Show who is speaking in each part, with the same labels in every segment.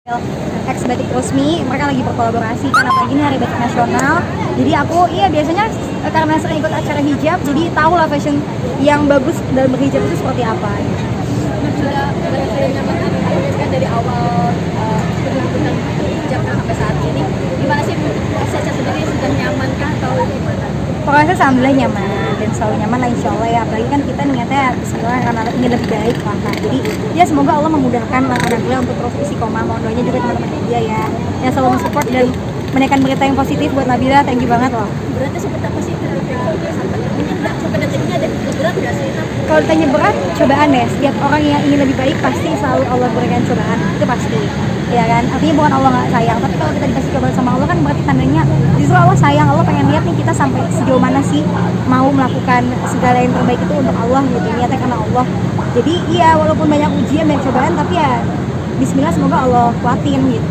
Speaker 1: Ex Batik Rosmi, mereka lagi berkolaborasi kan, apalagi ini Hari Batik Nasional. Jadi aku biasanya karena sering ikut acara hijab, jadi tahu lah fashion yang bagus dalam berhijab itu seperti apa.
Speaker 2: Sudah nyaman kan dari awal berlakukan hijab sampai saat ini, gimana sih Caca sendiri, sudah nyaman kah atau gimana?
Speaker 1: Pokoknya alhamdulillah nyaman dan selalu nyaman lah insya Allah ya. Apalagi kan kita niatnya bismillah karena ingin lebih baik lah. Jadi ya semoga Allah memudahkan lah alhamdulillah untuk terus istiqomah. Mohon doanya juga teman-teman media ya yang selalu mensupport dan menaikkan berita yang positif buat Nabila. Thank you banget loh.
Speaker 2: Beratnya seperti apa sih ini nggak sampai detik ini ada berat nggak sih?
Speaker 1: Kalau ditanya berat, cobaan ya. Setiap orang yang ingin lebih baik pasti selalu Allah berikan cobaan, itu pasti. Ya kan, artinya bukan Allah nggak sayang, tapi kalau kita dikasih cobaan sama Allah kan berarti tandanya justru Allah sayang. Allah pengen lihat nih kita sampai sejauh mana sih mau melakukan segala yang terbaik itu untuk Allah gitu, niatnya karena Allah. Jadi iya, walaupun banyak ujian dan cobaan, tapi ya Bismillah semoga Allah kuatin gitu.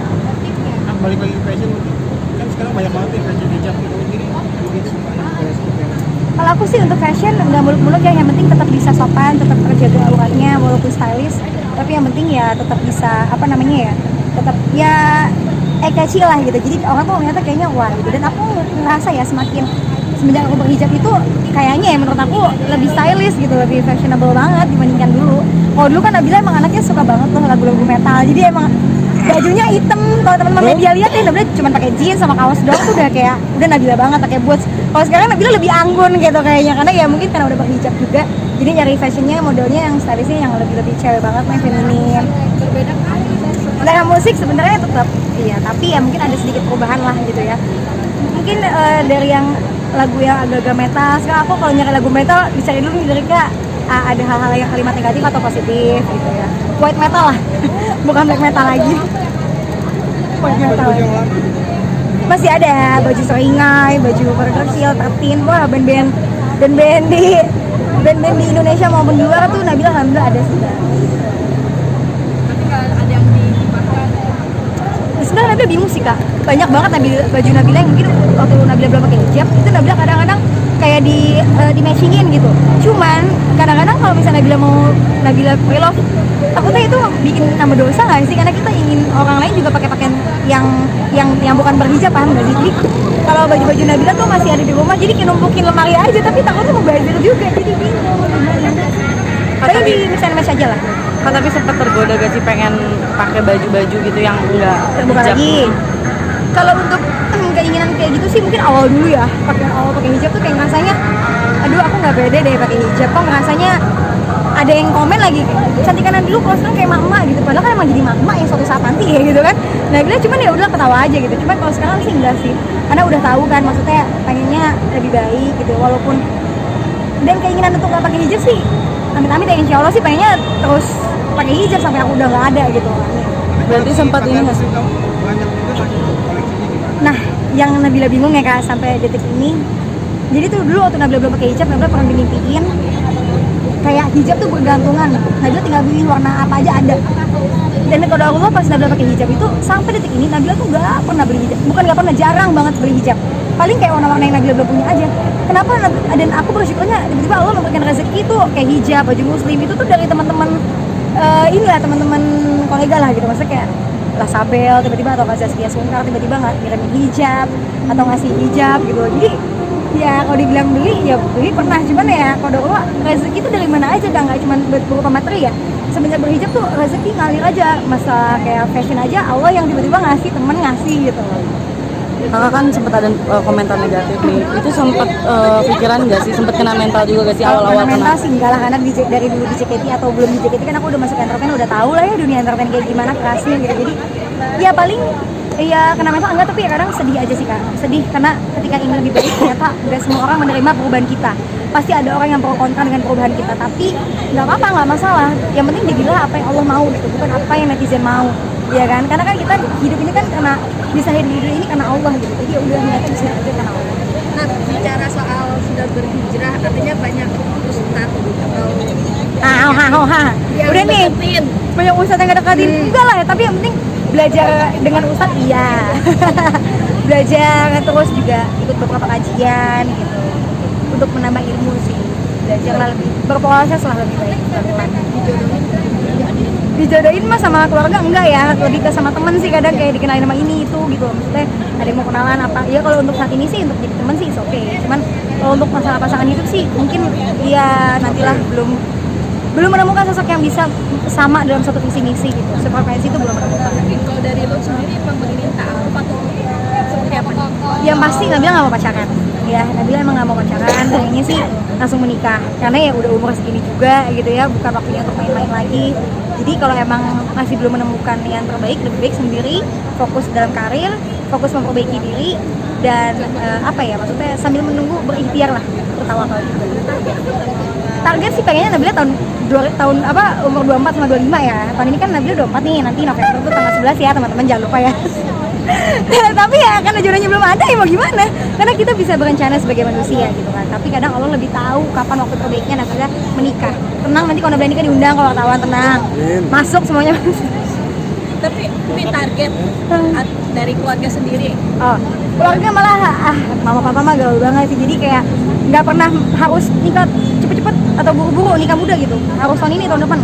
Speaker 3: Nah, balik lagi ke fashion, kan sekarang banyak banget ya fashion hijab itu sendiri begitu.
Speaker 1: Kalau aku sih untuk fashion nggak muluk-muluk ya, yang penting tetap bisa sopan, tetap terjaga auranya walaupun stylish, tapi yang penting ya tetap bisa tetap ya catchy lah gitu. Jadi orang tuh ternyata kayaknya wah gitu. Dan aku ngerasa ya semenjak aku berhijab itu kayaknya ya menurut aku lebih stylish gitu, lebih fashionable banget dibandingkan dulu. Kalau dulu kan Nabila emang anaknya suka banget tuh lagu-lagu metal, jadi emang bajunya hitam. Kalau teman-teman media lihat ya Nabila cuma pakai jeans sama kaos doang tuh udah Nabila banget, pakai boots. Kalau sekarang Nabila lebih anggun gitu kayaknya, karena ya mungkin karena udah berhijab juga. Jadi nyari fashionnya, modelnya yang stylishnya yang lebih cewek banget, yang feminim.
Speaker 2: Berbeda kan?
Speaker 1: Dalam musik sebenarnya tetap iya, tapi ya mungkin ada sedikit perubahan lah gitu ya. Mungkin dari yang lagu yang agak-agak metal, sekarang aku kalau nyari lagu metal dicari dulu liriknya ada hal-hal yang kalimat negatif atau positif gitu ya. White metal lah, bukan black metal lagi. White metal. Masih ada baju seringai, baju kecil, tatin, wah band-band di Indonesia maupun di luar tuh Nabila alhamdulillah ada sudah.
Speaker 2: Tapi nggak ada yang dimakan.
Speaker 1: Sebenarnya Nabila bingung sih kak, banyak banget baju Nabila yang mungkin waktu Nabila belum pakai hijab itu Nabila kadang-kadang kayak di matchingin gitu. Cuman kadang-kadang kalau misalnya Nabila pre-love, takutnya itu bikin nama dosa nggak sih? Karena kita ingin orang lain juga pakai pakaian yang bukan berhijab, paham nggak sih? Jadi kalau baju-baju Nabila tuh masih ada di rumah, jadi kayak numpukin lemari aja, tapi takutnya mubazir juga, jadi bingung gimana. Tapi di mix and match aja lah.
Speaker 4: Tapi sempat tergoda gak sih pengen pakai baju-baju gitu yang enggak
Speaker 1: Terbuka
Speaker 4: hijab?
Speaker 1: lagi. Kalau untuk keinginan kayak gitu sih mungkin awal dulu ya, pakai hijab tuh kayak ngerasanya aduh aku nggak pede deh pakai hijab, kok ngerasanya ada yang komen lagi cantikan dulu kalau sekarang kayak emak gitu, padahal kan emang jadi emak yang suatu saat nanti ya gitu kan. Nah bila cuman ya udah ketawa aja gitu. Cuman kalau sekarang sih enggak sih, karena udah tahu kan maksudnya pengennya lebih baik gitu, walaupun dan keinginan untuk nggak pakai hijab sih amit-amit ya, insya Allah sih pengennya terus pakai hijab sampai aku udah nggak ada gitu.
Speaker 4: Berarti sempat ini nggak sih?
Speaker 3: Banyak juga koleksinya gimana?
Speaker 1: Nah, yang Nabila bingung ya kak sampai detik ini. Jadi tuh dulu waktu Nabila belum pakai hijab, Nabila pernah dimimpiin kayak hijab tuh bergantungan. Nabila tinggal pilih warna apa aja ada. Dan kalau Allah pas Nabila pakai hijab itu sampai detik ini Nabila tuh nggak pernah beli hijab. Bukan nggak pernah, jarang banget beli hijab. Paling kayak warna-warna yang Nabila belum punya aja. Kenapa? Dan aku bersyukurnya tiba-tiba Allah memberikan rezeki tuh kayak hijab, baju muslim itu tuh dari teman-teman inilah teman-teman kolega lah gitu. Maksudnya kayak lah Sabel tiba-tiba atau Zaskia Sungkar tiba-tiba nggak ngirimin hijab atau ngasih hijab gitu. Jadi ya kalau dibilang beli ya beli pernah, cuman ya kalau Allah rezeki itu dari mana aja kan, nggak cuma berupa materi ya. Semenjak berhijab tuh rezeki ngalir aja, masa kayak fashion aja Allah yang tiba-tiba ngasih, temen ngasih gitu.
Speaker 4: Kakak kan sempat ada komentar negatif nih, itu sempat pikiran nggak sih, sempat kena mental juga gak sih awal-awal
Speaker 1: mental
Speaker 4: kena?
Speaker 1: sih enggak lah, karena dari dulu di JKT atau belum di JKT kan aku udah masuk entertain, udah tahu lah ya dunia entertain kayak gimana kerasnya gitu. Jadi ya paling ya kena mental enggak, tapi ya kadang sedih aja sih kak, sedih karena ketika ingin lebih baik ternyata nggak semua orang menerima perubahan kita. Pasti ada orang yang pro kontra dengan perubahan kita, tapi nggak apa-apa, nggak masalah. Yang penting jadilah apa yang Allah mau gitu, bukan apa yang netizen mau, ya kan? Karena kan kita hidup ini kan karena bisa hidup ini karena Allah gitu. Jadi ya udah niatnya bisa aja karena Allah.
Speaker 2: Nah, bicara soal sudah berhijrah, artinya banyak ustadz atau yang
Speaker 1: Udah nih,
Speaker 2: deketin.
Speaker 1: banyak ustadz yang ngedeketin enggak lah ya, tapi yang penting belajar dengan ustadz iya. Belajar terus juga ikut beberapa kajian gitu untuk menambah ilmu sih, belajar lah lebih berproses lah lebih baik. dijodohin mah sama keluarga enggak ya, lebih ke sama temen sih kadang kayak dikenalin sama ini itu gitu loh. Maksudnya ada yang mau kenalan apa ya, kalau untuk saat ini sih untuk jadi temen sih oke. Cuman kalau untuk masalah pasangan hidup sih mungkin ya nantilah, belum menemukan sosok yang bisa sama dalam satu visi misi gitu. Sefrekuensi itu belum menemukan.
Speaker 2: Kalau dari lo sendiri emang berminta apa tuh? Seperti apa nih?
Speaker 1: Yang pasti Nabila nggak mau pacaran. Ya, Nabila emang nggak mau pacaran. Pengennya sih langsung menikah. Karena ya udah umur segini juga gitu ya, bukan waktunya untuk main-main lagi. Jadi kalau emang masih belum menemukan yang terbaik, lebih baik sendiri, fokus dalam karir, fokus memperbaiki diri, dan apa ya, maksudnya sambil menunggu berikhtiar lah, bertawakal juga. Target sih pengennya Nabila tahun umur 24 sama 25 ya. Tahun ini kan Nabila 24 nih, nanti November tuh tanggal 11 ya teman-teman, jangan lupa ya. Tapi ya karena jodohnya belum ada ya mau gimana, karena kita bisa berencana sebagai manusia gitu kan, tapi kadang Allah lebih tahu kapan waktu terbaiknya Nabila menikah. Tenang, nanti kalau Nabila nikah diundang kalau wartawan, tenang, masuk semuanya.
Speaker 2: Tapi target dari keluarga sendiri.
Speaker 1: Oh, keluarga malah mama papa mah gaul banget sih, jadi kayak nggak pernah harus nikah cepet-cepet atau buru-buru nikah muda gitu, harus tahun ini tahun depan.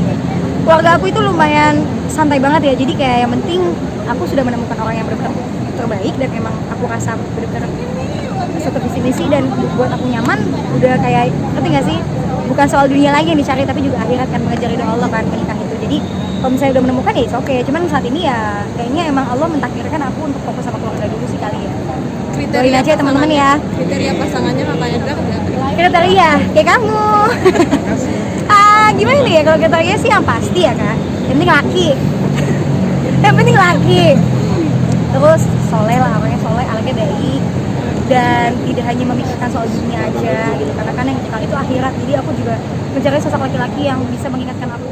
Speaker 1: Keluarga aku itu lumayan santai banget ya, jadi kayak yang penting aku sudah menemukan orang yang benar-benar terbaik dan emang aku rasa benar-benar satu visi misi dan buat aku nyaman. Udah kayak, ngerti nggak sih, bukan soal dunia lagi yang dicari tapi juga akhirat kan, mengejar ridho Allah kan menikah itu. Jadi kalau misalnya udah menemukan ya oke, cuman saat ini ya kayaknya emang Allah mentakdirkan aku untuk fokus sama keluarga dulu sih kali ya. Doain aja ya teman-teman ya.
Speaker 2: Kriteria pasangannya makanya berapa?
Speaker 1: Kriteria kayak kamu. Gimana nih ya, kalau kriteria sih yang pasti ya kak, yang penting laki. Yang penting laki, terus soleh lah, orangnya soleh, anaknya baik, dan tidak hanya memikirkan soal dunia aja gitu, karena kan yang kita itu akhirat. Jadi aku juga mencari sosok laki-laki yang bisa mengingatkan aku